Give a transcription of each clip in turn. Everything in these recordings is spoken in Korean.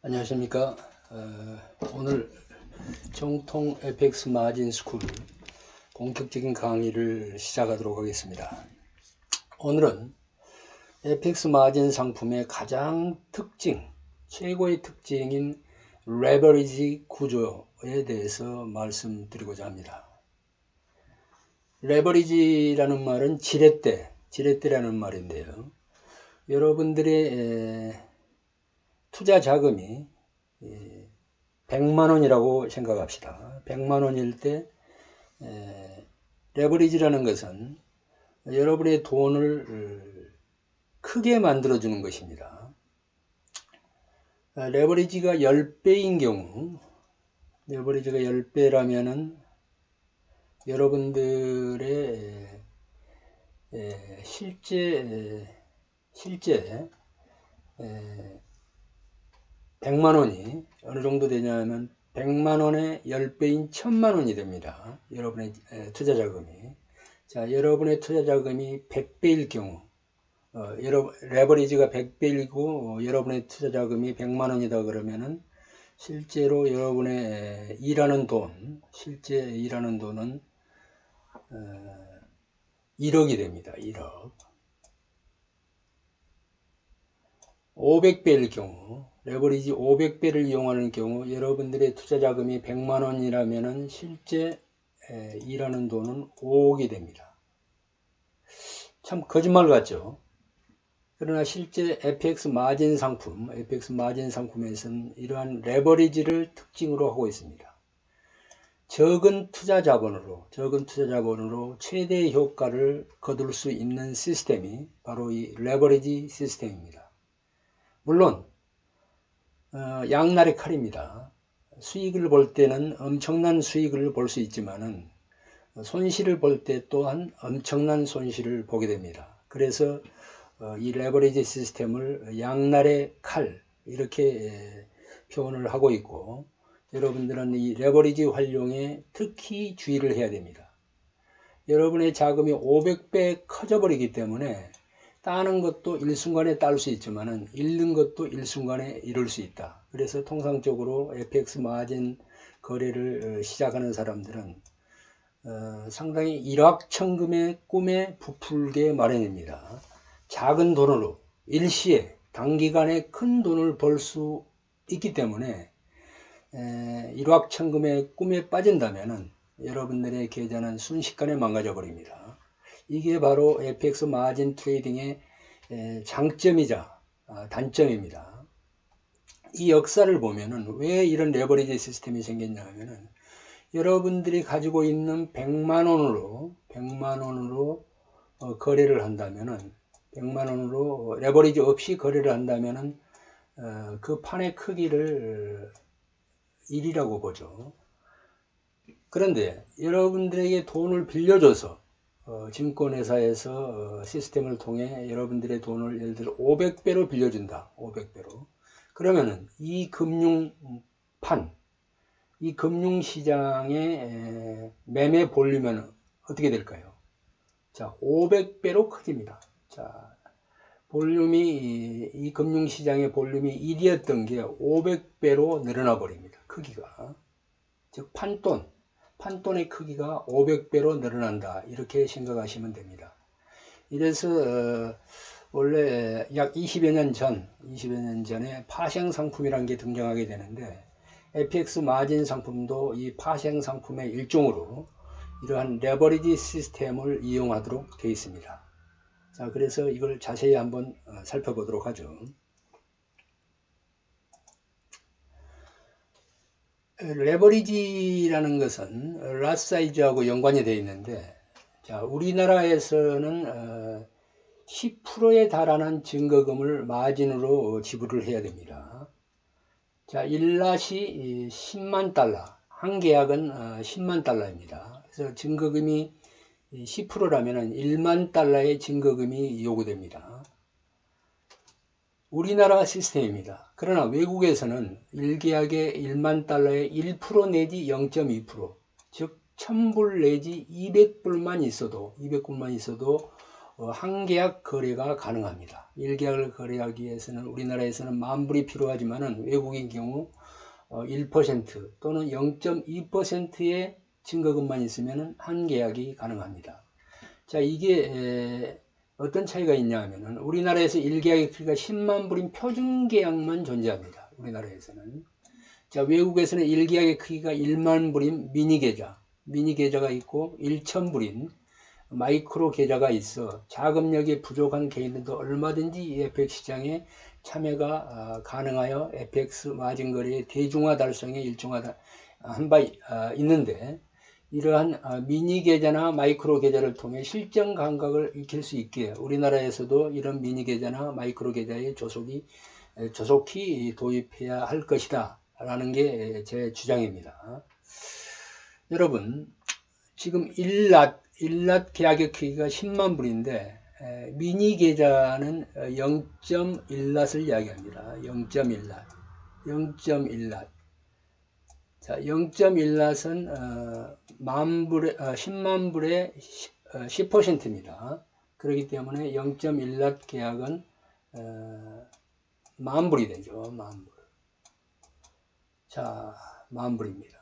안녕하십니까. 오늘 정통 FX 마진 스쿨 본격적인 강의를 시작하도록 하겠습니다. 오늘은 FX 마진 상품의 가장 최고의 특징인 레버리지 구조에 대해서 말씀드리고자 합니다. 레버리지라는 말은 지렛대라는 말인데요. 여러분들의 투자 자금이 100만원이라고 생각합시다. 100만원일 때 레버리지라는 것은 여러분의 돈을 크게 만들어주는 것입니다. 레버리지가 10배인 경우, 레버리지가 10배라면은 여러분들의 실제 100만원이 어느 정도 되냐면 100만원의 10배인 1000만원이 됩니다. 여러분의 투자 자금이. 자, 여러분의 투자 자금이 100배일 경우, 레버리지가 100배이고 여러분의 투자 자금이 100만원이다 그러면은 실제로 여러분의 실제 일하는 돈은 1억이 됩니다. 1억. 500배일 경우, 레버리지 500배를 이용하는 경우 여러분들의 투자 자금이 100만원이라면 실제 일하는 돈은 5억이 됩니다. 참 거짓말 같죠? 그러나 실제 FX 마진 상품에서는 이러한 레버리지를 특징으로 하고 있습니다. 적은 투자 자본으로 최대 효과를 거둘 수 있는 시스템이 바로 이 레버리지 시스템입니다. 물론 양날의 칼입니다. 수익을 볼 때는 엄청난 수익을 볼 수 있지만은 손실을 볼 때 또한 엄청난 손실을 보게 됩니다. 그래서 이 레버리지 시스템을 양날의 칼 이렇게 표현을 하고 있고, 여러분들은 이 레버리지 활용에 특히 주의를 해야 됩니다. 여러분의 자금이 500배 커져 버리기 때문에 따는 것도 일순간에 딸 수 있지만은 잃는 것도 일순간에 잃을 수 있다. 그래서 통상적으로 FX 마진 거래를 시작하는 사람들은 상당히 일확천금의 꿈에 부풀게 마련입니다. 작은 돈으로 일시에 단기간에 큰 돈을 벌 수 있기 때문에 일확천금의 꿈에 빠진다면은 여러분들의 계좌는 순식간에 망가져 버립니다. 이게 바로 FX 마진 트레이딩의 장점이자 단점입니다. 이 역사를 보면은 왜 이런 레버리지 시스템이 생겼냐 하면은 여러분들이 가지고 있는 100만원으로 거래를 한다면은 100만원으로 레버리지 없이 거래를 한다면은 그 판의 크기를 1이라고 보죠. 그런데 여러분들에게 돈을 빌려줘서 증권회사에서 시스템을 통해 여러분들의 돈을 예를 들어 500배로 빌려준다. 500배로. 그러면은 이 금융시장의 매매 볼륨은 어떻게 될까요? 자, 500배로 커집니다. 자, 이 금융시장의 볼륨이 1이었던 게 500배로 늘어나 버립니다. 크기가. 즉, 판돈의 크기가 500배로 늘어난다. 이렇게 생각하시면 됩니다. 이래서 원래 약 20여 년 전에 파생 상품이라는 게 등장하게 되는데, FX 마진 상품도 이 파생 상품의 일종으로 이러한 레버리지 시스템을 이용하도록 되어 있습니다. 자, 그래서 이걸 자세히 한번 살펴보도록 하죠. 레버리지라는 것은 랏 사이즈하고 연관이 되어 있는데, 자, 우리나라에서는 10%에 달하는 증거금을 마진으로 지불을 해야 됩니다. 자, 1랏이 10만 달러, 한 계약은 10만 달러입니다. 그래서 증거금이 10%라면 1만 달러의 증거금이 요구됩니다. 우리나라 시스템입니다. 그러나 외국에서는 1계약에 1만 달러에 1% 내지 0.2%, 즉 1000불 내지 200불만 있어도 한계약 거래가 가능합니다. 1계약을 거래하기 위해서는 우리나라에서는 10,000불이 필요하지만은 외국인 경우 1% 또는 0.2%의 증거금만 있으면 한계약이 가능합니다. 자, 이게 어떤 차이가 있냐 하면은 우리나라에서 1계약의 크기가 100,000불인 표준계약만 존재합니다. 우리나라에서는. 자, 외국에서는 1계약의 크기가 10,000불인 미니계좌가 있고 1,000불인 마이크로 계좌가 있어 자금력이 부족한 개인들도 얼마든지 이 FX 시장에 참여가 가능하여 FX 마진 거래의 대중화 달성에 일종하다 한 바 있는데, 이러한 미니 계좌나 마이크로 계좌를 통해 실전 감각을 익힐 수 있게 우리나라에서도 이런 미니 계좌나 마이크로 계좌의 조속히 도입해야 할 것이다 라는 게 제 주장입니다. 여러분, 지금 1랏 계약의 크기가 100,000불인데 미니 계좌는 0.1랏을 이야기합니다. 0.1랏. 자, 0.1랏은 10,000불의 10%입니다. 그렇기 때문에 0.1랏 계약은 10,000불이 되죠. 10,000불. 자, 10,000불입니다.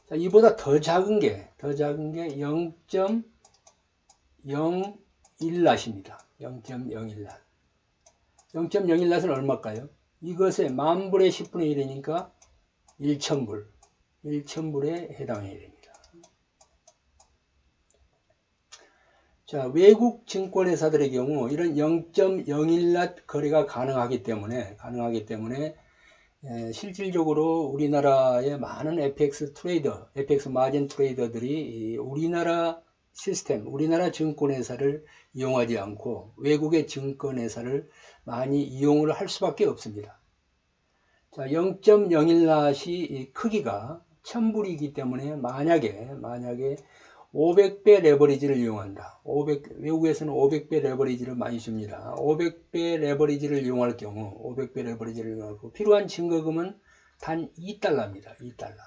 자, 이보다 더 작은 게 0.01랏입니다. 0.01랏. 0.01랏은 얼마일까요? 이것의 10,000불의 10분의 1이니까 1,000불에 해당해야 됩니다. 자, 외국 증권회사들의 경우 이런 0.01랏 거래가 가능하기 때문에 실질적으로 우리나라의 많은 FX 마진 트레이더들이 우리나라 시스템, 우리나라 증권회사를 이용하지 않고 외국의 증권회사를 많이 이용을 할 수밖에 없습니다. 자, 0.01랏이 크기가 1,000불이기 때문에 만약에 500배 레버리지를 이용한다. 외국에서는 500배 레버리지를 많이 줍니다. 500배 레버리지를 이용할 경우, 필요한 증거금은 단 2달러입니다. 2달러.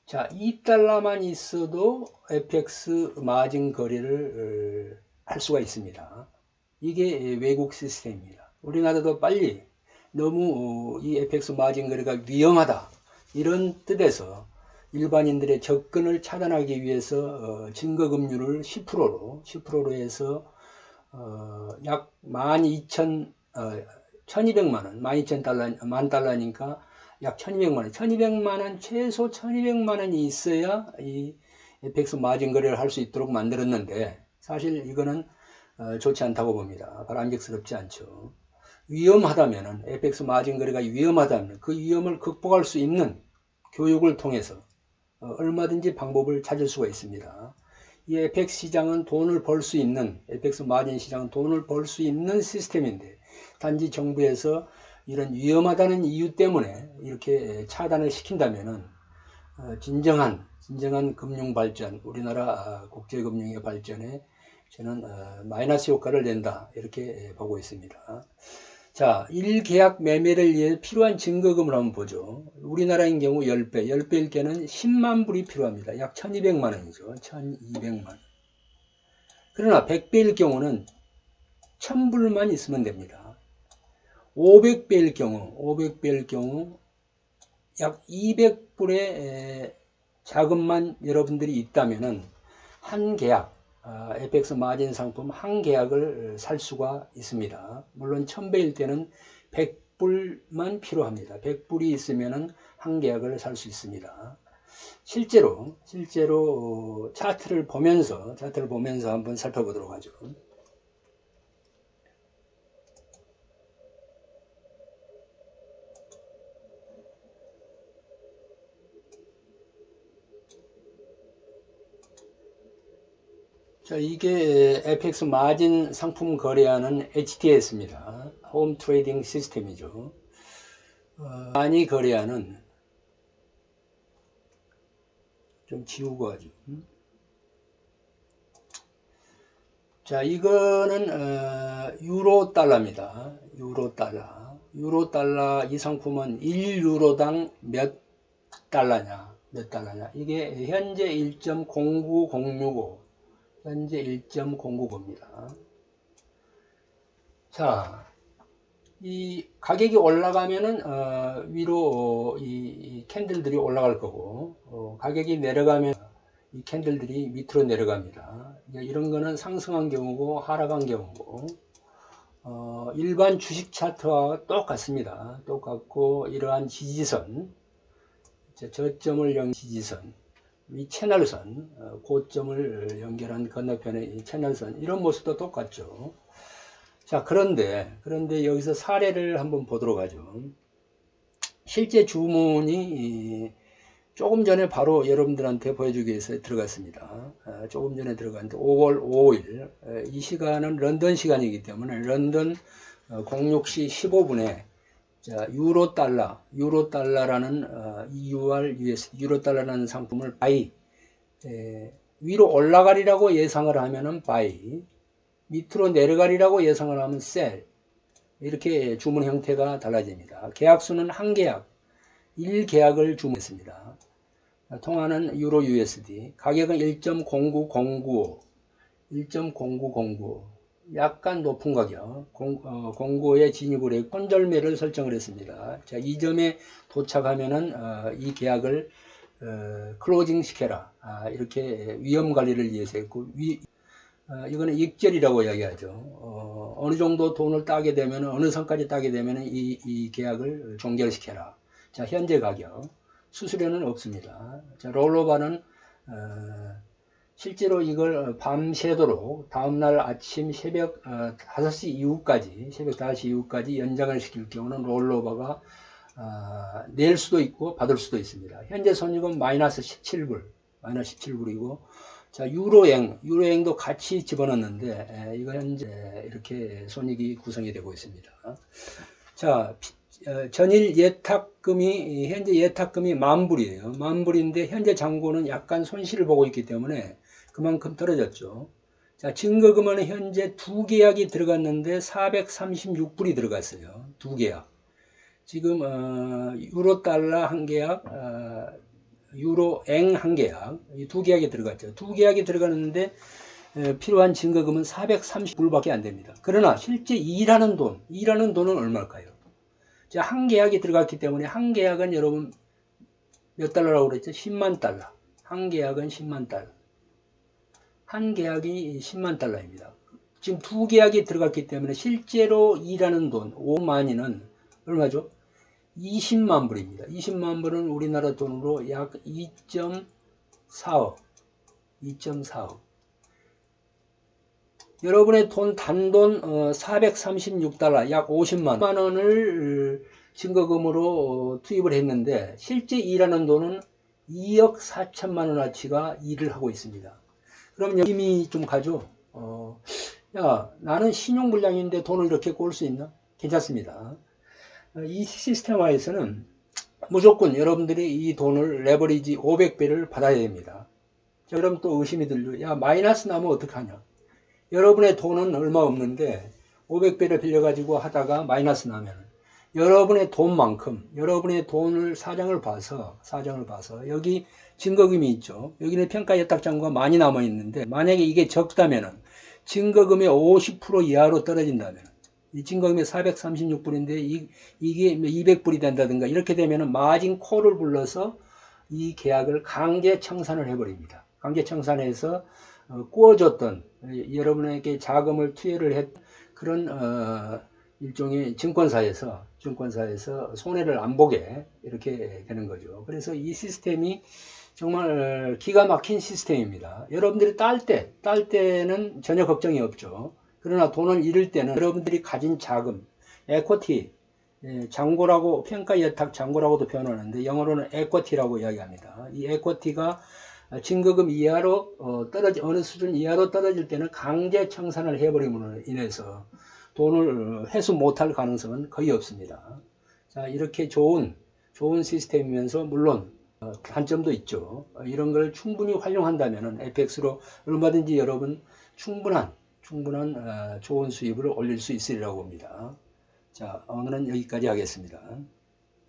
자, 2달러만 있어도 FX 마진 거래를 할 수가 있습니다. 이게 외국 시스템입니다. 우리나라도 빨리 너무 이 FX 마진 거래가 위험하다, 이런 뜻에서 일반인들의 접근을 차단하기 위해서 증거금률을 10%로 해서 약 12,200만 원, 10,000달러니까 약 1,200만 원, 최소 1,200만 원이 있어야 이 FX 마진 거래를 할 수 있도록 만들었는데, 사실 이거는 좋지 않다고 봅니다. 바람직스럽지 않죠. 위험하다면은, FX 마진 거래가 위험하다면 그 위험을 극복할 수 있는 교육을 통해서 얼마든지 방법을 찾을 수가 있습니다. 이 FX 시장은 돈을 벌 수 있는, FX 마진 시장은 돈을 벌 수 있는 시스템인데, 단지 정부에서 이런 위험하다는 이유 때문에 이렇게 차단을 시킨다면은 진정한 금융 발전, 우리나라 국제금융의 발전에 저는 마이너스 효과를 낸다, 이렇게 보고 있습니다. 자, 1계약 매매를 위해 필요한 증거금을 한번 보죠. 우리나라인 경우 10배일 때는 100,000불이 필요합니다. 약 1,200만 원이죠. 1,200만 원. 그러나 100배일 경우는 1,000불만 있으면 됩니다. 500배일 경우 약 200불의 자금만 여러분들이 있다면은 한 계약, FX 마진 상품 한 계약을 살 수가 있습니다. 물론 1,000배일 때는 100불만 필요합니다. 100불이 있으면은 한 계약을 살 수 있습니다. 실제로 차트를 보면서 한번 살펴보도록 하죠. 자, 이게 FX 마진 상품 거래하는 HTS입니다. 홈 트레이딩 시스템이죠. 많이 거래하는, 좀 지우고 하죠. 자, 이거는 유로 달러입니다. 유로 달러. 이 상품은 1유로당 몇 달러냐. 이게 현재 1.09065 현재 1.099입니다. 자, 이 가격이 올라가면은 위로 이 캔들들이 올라갈 거고, 가격이 내려가면 이 캔들들이 밑으로 내려갑니다. 이런 거는 상승한 경우고 하락한 경우고, 일반 주식 차트와 똑같습니다. 똑같고, 이러한 지지선, 저점을 지지선, 이 채널선, 고점을 연결한 건너편의 이 채널선, 이런 모습도 똑같죠. 자, 그런데 여기서 사례를 한번 보도록 하죠. 실제 주문이 조금 전에 바로 여러분들한테 보여주기 위해서 들어갔습니다. 조금 전에 들어갔는데 5월 5일, 이 시간은 런던 시간이기 때문에 런던 06시 15분에 자, 유로달러라는 EURUSD, 유로달러라는 상품을 바이, 위로 올라가리라고 예상을 하면은 바이, 밑으로 내려가리라고 예상을 하면 셀, 이렇게 주문 형태가 달라집니다. 계약수는 한 계약, 1계약을 주문했습니다. 통화는 유로 USD, 가격은 1.09095, 1.0909, 약간 높은 가격, 09에 진입을 했고 손절매를 설정을 했습니다. 자, 이 점에 도착하면은 이 계약을 클로징 시켜라, 이렇게 위험 관리를 위해서 했고, 이거는 익절이라고 이야기하죠. 어느 정도 돈을 따게 되면, 어느 선까지 따게 되면 이 계약을 종결시켜라. 자, 현재 가격. 수수료는 없습니다. 자, 롤오버는, 실제로 이걸 밤새도록 다음날 아침 새벽 5시 이후까지, 새벽 5시 이후까지 연장을 시킬 경우는 롤오버가 낼 수도 있고 받을 수도 있습니다. 현재 손익은 마이너스 17불이고, 자, 유로행도 같이 집어넣는데, 이거 현재 이렇게 손익이 구성이 되고 있습니다. 자, 전일 예탁금이, 현재 예탁금이 10,000불이에요. 10,000불인데, 현재 잔고는 약간 손실을 보고 있기 때문에 그만큼 떨어졌죠. 자, 증거금은 현재 2계약이 들어갔는데, 436불이 들어갔어요. 2계약. 지금, 유로달러 한 계약, 유로eng 한 계약, 이 2계약이 들어갔죠. 2계약이 들어갔는데 필요한 증거금은 430불밖에 안 됩니다. 그러나 실제 일하는 돈은 얼마일까요? 자, 한 계약이 들어갔기 때문에 한 계약은 여러분 몇 달러라고 그랬죠? 10만 달러. 한 계약은 10만 달러. 한 계약이 10만 달러입니다. 지금 2계약이 들어갔기 때문에 실제로 일하는 돈 5만이는 얼마죠? 20만 불입니다. 20만 불은 우리나라 돈으로 약 2.4억. 여러분의 단돈 436달러, 약 50만 원을 증거금으로 투입을 했는데 실제 일하는 돈은 2억 4천만 원어치가 일을 하고 있습니다. 그럼 힘이 좀 가죠. 야, 나는 신용불량인데 돈을 이렇게 꼴 수 있나? 괜찮습니다. 이 시스템화에서는 무조건 여러분들이 이 돈을 레버리지 500배를 받아야 됩니다. 자, 그럼 또 의심이 들죠. 야, 마이너스 나면 어떡하냐? 여러분의 돈은 얼마 없는데 500배를 빌려가지고 하다가 마이너스 나면 여러분의 돈만큼, 여러분의 돈을 사정을 봐서 여기 증거금이 있죠. 여기는 평가예탁장고가 많이 남아 있는데 만약에 이게 적다면은 증거금의 50% 이하로 떨어진다면 이 증거금이 436불인데 이게 200불이 된다든가 이렇게 되면은 마진 콜을 불러서 이 계약을 강제 청산을 해버립니다. 강제 청산해서 꾸어줬던 여러분에게 자금을 투여를 했 그런 일종의 증권사에서 손해를 안 보게 이렇게 되는 거죠. 그래서 이 시스템이 정말 기가 막힌 시스템입니다. 여러분들이 딸 때는 전혀 걱정이 없죠. 그러나 돈을 잃을 때는 여러분들이 가진 자금, 에쿼티, 잔고라고, 평가예탁 잔고라고도 표현하는데 영어로는 에쿼티라고 이야기합니다. 이 에쿼티가 증거금 이하로 어느 수준 이하로 떨어질 때는 강제 청산을 해버림으로 인해서 돈을 회수 못할 가능성은 거의 없습니다. 자, 이렇게 좋은 시스템이면서 물론 단점도 있죠. 이런 걸 충분히 활용한다면 FX로 얼마든지 여러분 충분한 좋은 수입을 올릴 수 있으리라고 봅니다. 자, 오늘은 여기까지 하겠습니다.